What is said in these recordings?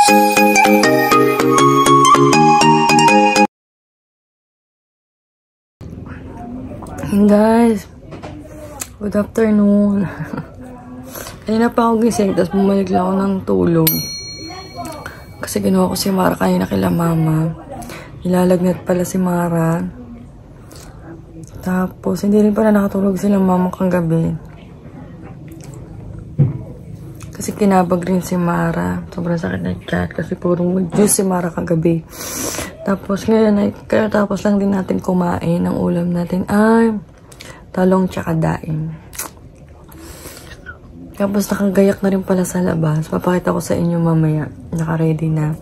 Hey guys, good afternoon. Kanina pa ako gising, tapos bumalik lang ako ng tulog. Kasi ginawa ko si Mara kanina kila mama. Ilalagnat pala si Mara. Tapos hindi rin pala nakatulog silang mama kagabi. Kasi kinabag rin si Mara. Sobrang sakit na chat kasi purong juice si Mara kagabi. Tapos ngayon ay tapos lang din natin kumain. Ang ulam natin ay talong tsaka daing. Tapos nakagayak na rin pala sa labas. Papakita ko sa inyo mamaya. Naka-ready na.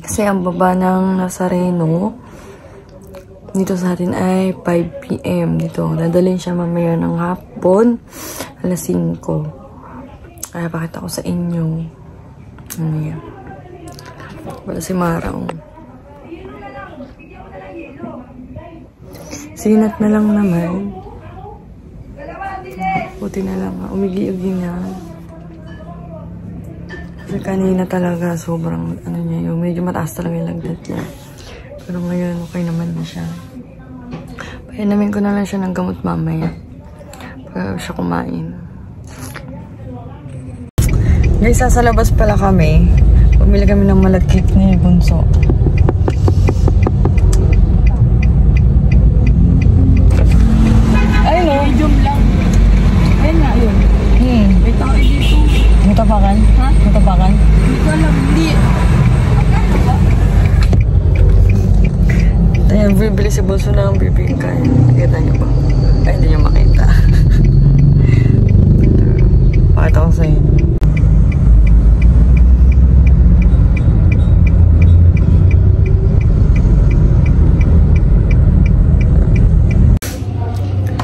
Kasi ang baba ng Nazareno dito sa atin ay 5 PM dito. Dadalhin siya mamaya ng hapon. Alas 5. Kaya pakita ko sa inyo. Mamaya. Wala si Mara. Sinat na lang naman. Puti na lang. Umigi-ugi na. Kasi kanina talaga sobrang ano niya yung medyo mataas talaga yung lagnat niya. Pero ngayon okay naman na siya. Painumin ko na lang siya ng gamot mamaya. Pag siya kumain. Guys, sa labas pala kami. Pumili kami ng malagkit ni Bunso. Medium lang. Ayun nga yun. May tao dito. Mutapakan? Ha? Mutapakan? Hindi ko alam. Hindi. Ayan, bibili si Bunso ng bibingkay. Nakita niyo ba? Ay, hindi niyo makita. Pakita ko sa inyo.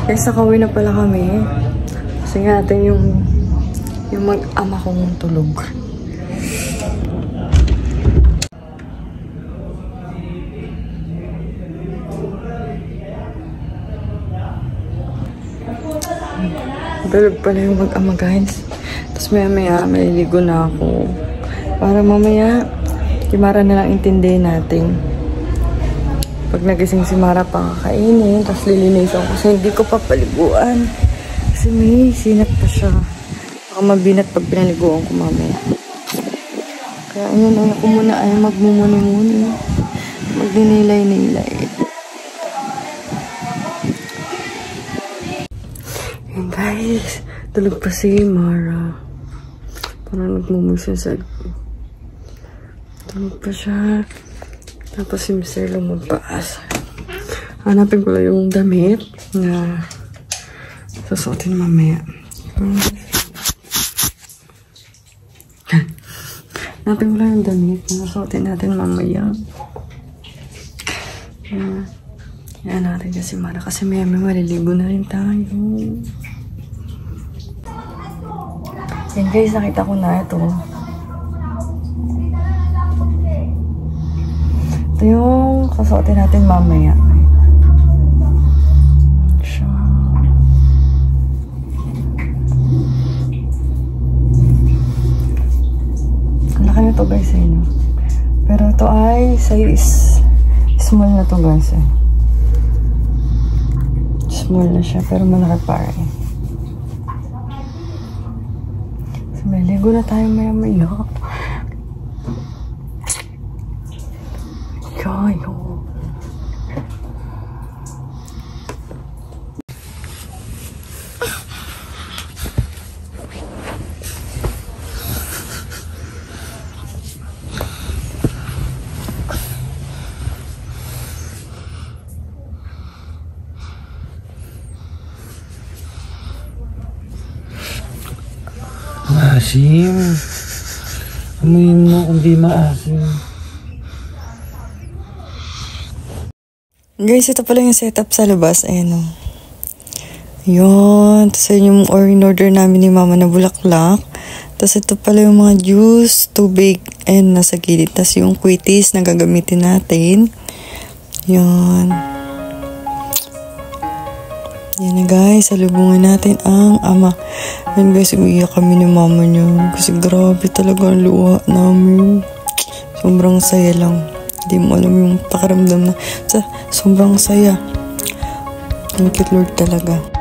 Guys, nakauwi na pala kami. Kasi nga natin yung mag-ama kong tulog. Tulog pala yung mag-ama, guys. Tapos maya-maya, maliligo na ako. Para mamaya, si Mara na lang intindihin natin. Pag nagising si Mara pang kakainin, tapos lilinisan ko kasi hindi ko papaliguan. Kasi may sinat pa siya. Baka mabinat pag pinaliguan ko mamaya. Kaya ayun, ako muna ay magmumuni-muni. Magdinilay-nilay. Ayan guys, tulog pa si Mara. Parang nagmumusinsag. Tulog pa siya. Tapos si Mr. lumagpaas. Hanapin ko lang yung damit na susuotin mamaya. Hanapin ko lang yung damit na susuotin natin mamaya. Yan natin kasi Mara. Kasi may maliligo na rin tayo. Yan guys, nakita ko na ito. Ito yung kasuotin natin mamaya. Ang laki na ito guys eh, no? Pero ito ay size small na to guys eh. Small na siya pero malaki pa rin. So may ligo na tayo maya-maya. Yayo. Maasim. Amoyin mo kung di maasim. Guys, ito pala yung setup sa labas. Ayan o. Yun. Tapos yun yung in-order namin ni Mama na bulaklak. Tapos ito pala yung mga juice, tubig, and nasa gilid. Tapos yung quitis na gagamitin natin. Yun. Yan na guys, salubungan natin ang ama. Yan guys, umiiyak kami ni Mama niya. Kasi grabe talaga ang luha namin. Sobrang saya lang. Hindi mo alam yung pakiramdam na sobrang saya. Thank you, Lord, talaga.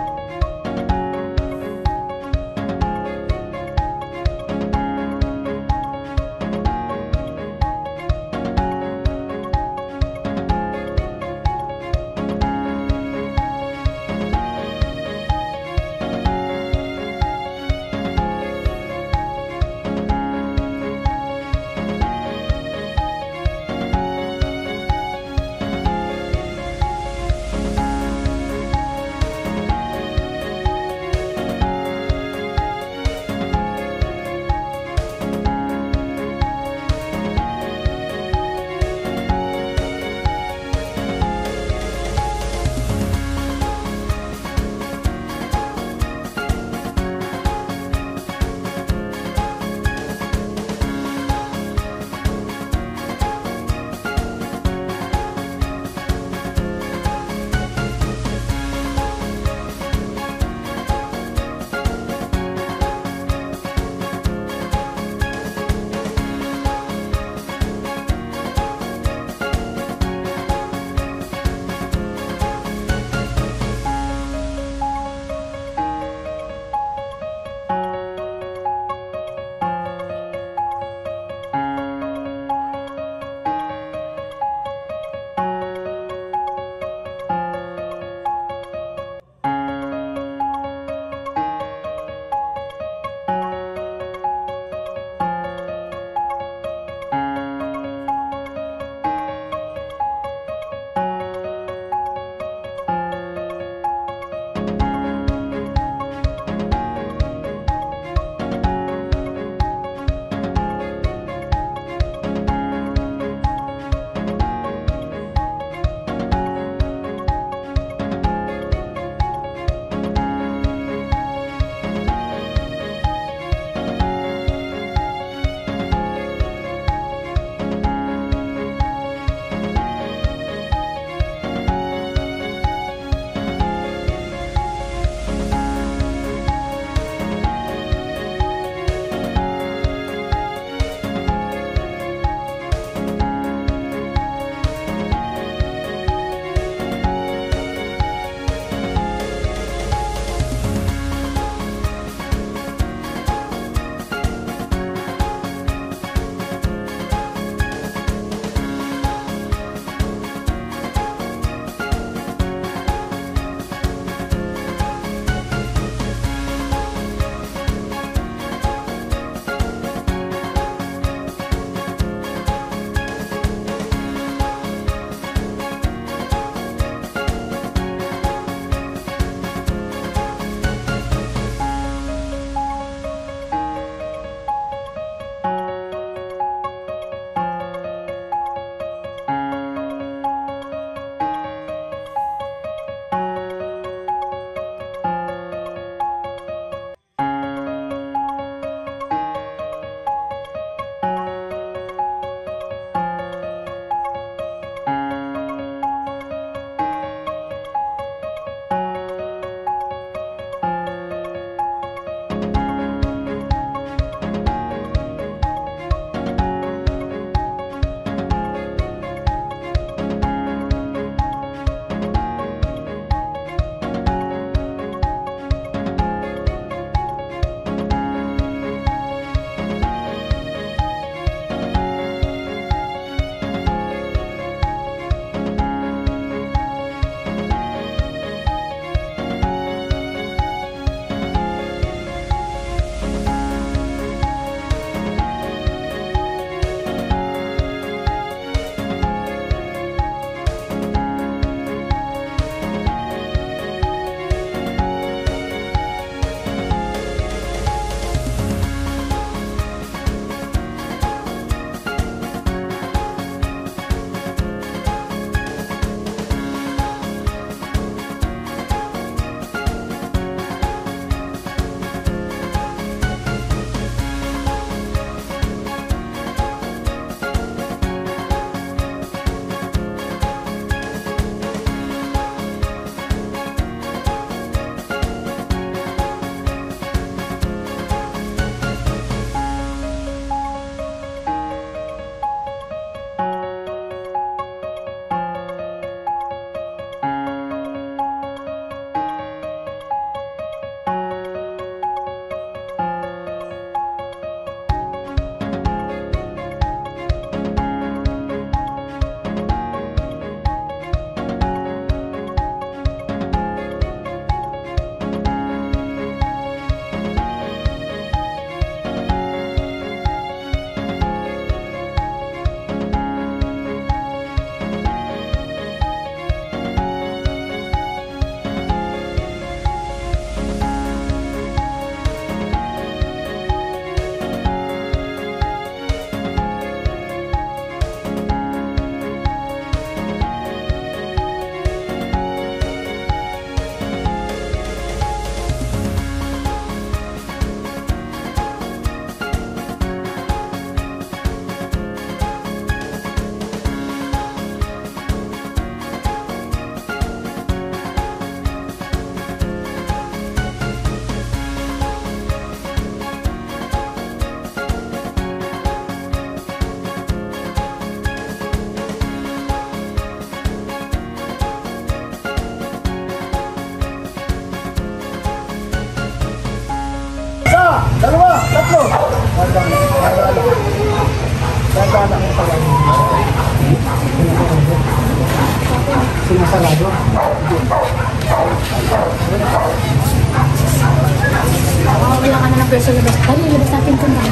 Wala ka na ng presyo labas. Dali, labas natin ito na.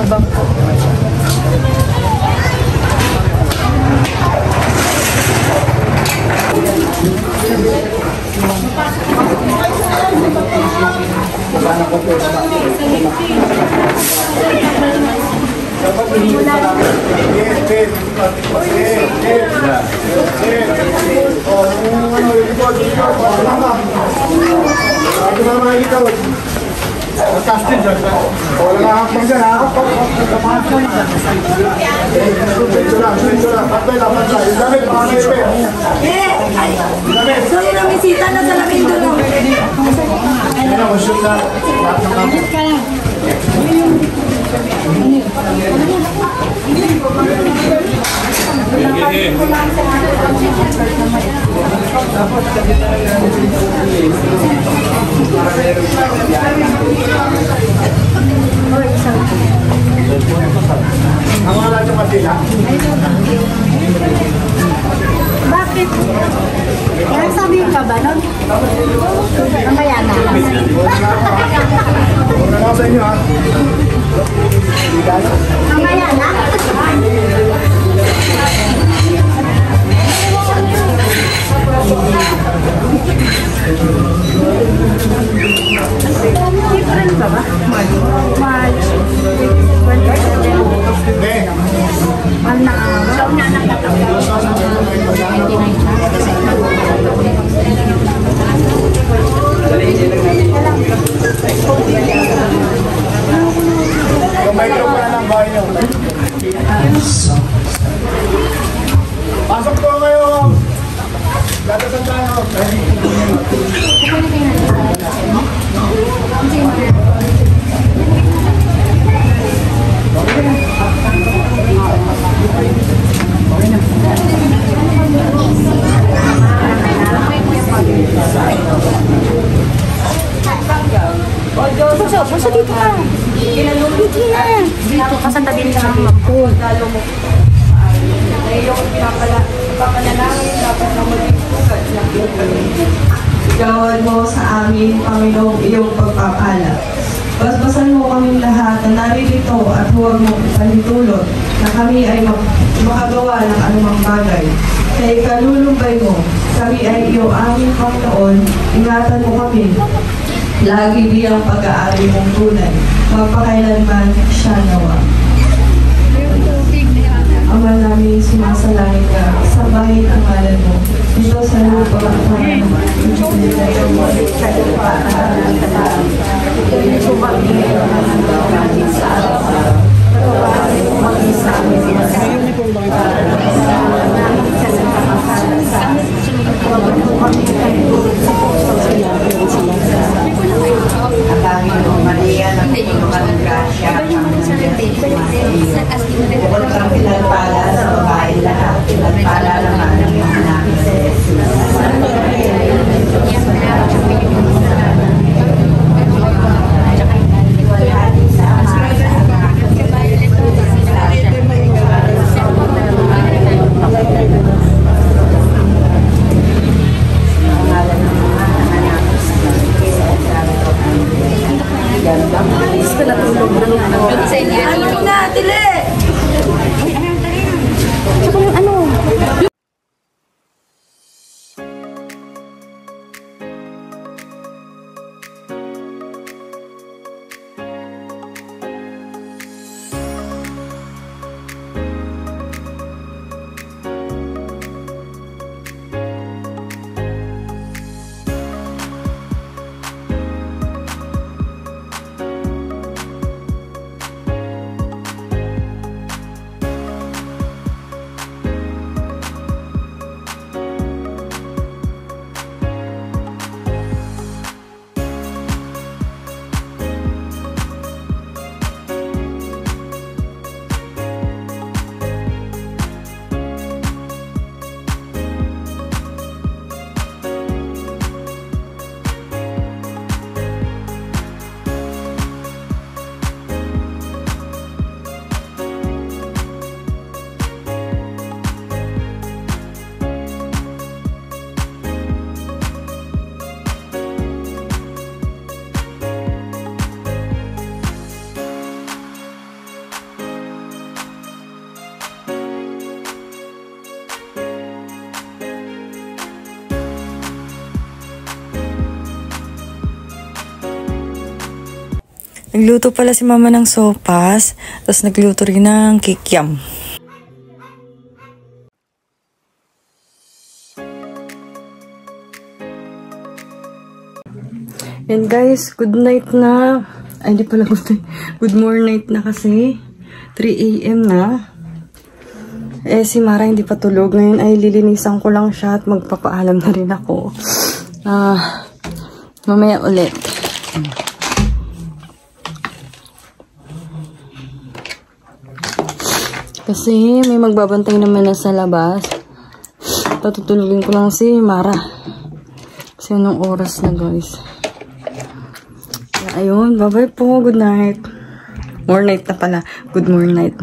Abang. Sorry na bisita na sa lamin doon. Bakit? Kaya sabihin ka ba nun? Mamaya na. Mamaya na? Different ba ba? March. Mahal na araw. Sa una na pasok po kayo! Dadasan tayo! Puso dito ka. Dito na. Dito ka sa tabi ng magpo. Gawan mo sa amin, Panginoong, iyong pagpapala. Basbasan mo kaming lahat na naririto at huwag mo ipanitulot na kami ay makagawa ng anumang bagay. Sa ikalulumbay mo, kami ay iyong aming Panginoon, ingatan mo kami. Lagi biyang pag-aari mong tunay, magpakailanman siya nawa. Ama namin, sumasalangit ka, sambahin ang ngalan mo. Dito sa lupa at Panginoon, Maria, nagtulungan ng grasya at bukod kang pinagpala sa babae lahat, pinagpala naman ang iyong anak si Jesus. Nagluto pala si mama ng sopas, tapos nagluto rin ng kikiam. And guys, good night na. Ay, hindi pala good night. Good morning na kasi. 3 AM na. Eh, si Mara hindi pa tulog. Ngayon ay lilinisan ko lang siya at magpapaalam na rin ako. Mamaya ulit. Kasi may magbabantay naman na sa labas. Patutulogin ko lang si Mara. Kasi anong oras na guys. Ayun, bye-bye po. Good night. More night na pala. Good morning night.